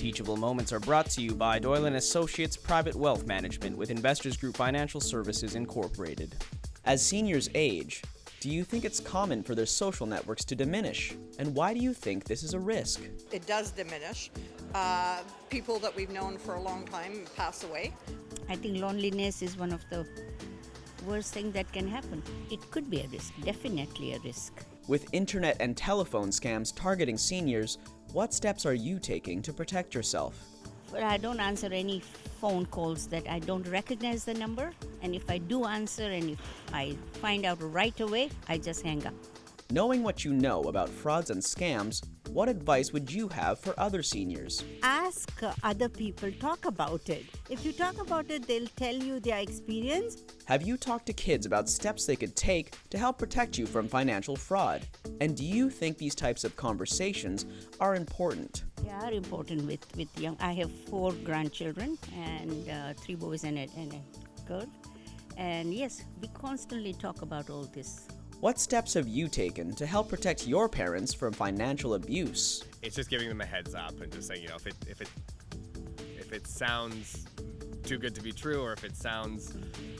Teachable Moments are brought to you by Doyle & Associates Private Wealth Management with Investors Group Financial Services Incorporated. As seniors age, do you think it's common for their social networks to diminish? And why do you think this is a risk? It does diminish. People that we've known for a long time pass away. I think loneliness is one of the worst things that can happen. It could be a risk, definitely a risk. With internet and telephone scams targeting seniors, what steps are you taking to protect yourself? But I don't answer any phone calls that I don't recognize the number. And if I do answer and if I find out right away, I just hang up. Knowing what you know about frauds and scams, what advice would you have for other seniors? Ask other people, talk about it. If you talk about it, they'll tell you their experience. Have you talked to kids about steps they could take to help protect you from financial fraud? And do you think these types of conversations are important? They are important with young. I have 4 grandchildren and 3 boys and a girl. And yes, we constantly talk about all this. What steps have you taken to help protect your parents from financial abuse? It's just giving them a heads up and just saying, if it sounds too good to be true, or if it sounds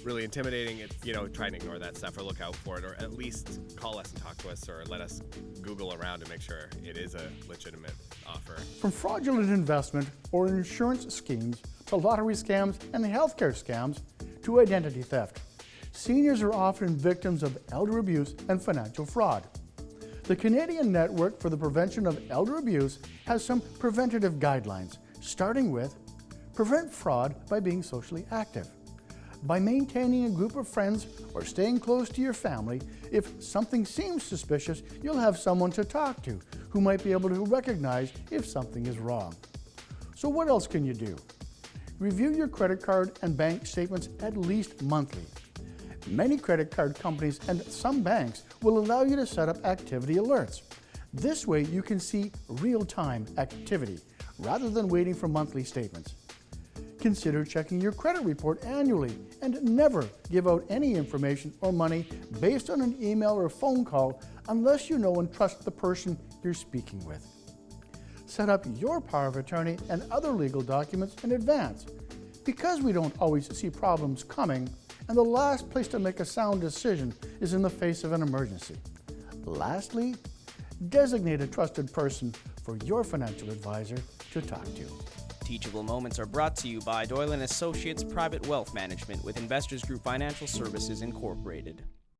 really intimidating, it's, try and ignore that stuff or look out for it, or at least call us and talk to us, or let us Google around to make sure it is a legitimate offer. From fraudulent investment or insurance schemes to lottery scams and healthcare scams to identity theft, seniors are often victims of elder abuse and financial fraud. The Canadian Network for the Prevention of Elder Abuse has some preventative guidelines, starting with prevent fraud by being socially active. By maintaining a group of friends or staying close to your family, if something seems suspicious, you'll have someone to talk to who might be able to recognize if something is wrong. So what else can you do? Review your credit card and bank statements at least monthly. Many credit card companies and some banks will allow you to set up activity alerts. This way you can see real-time activity rather than waiting for monthly statements. Consider checking your credit report annually and never give out any information or money based on an email or phone call unless you know and trust the person you're speaking with. Set up your power of attorney and other legal documents in advance. Because we don't always see problems coming, and the last place to make a sound decision is in the face of an emergency. Lastly, designate a trusted person for your financial advisor to talk to. Teachable Moments are brought to you by Doyle & Associates Private Wealth Management with Investors Group Financial Services Incorporated.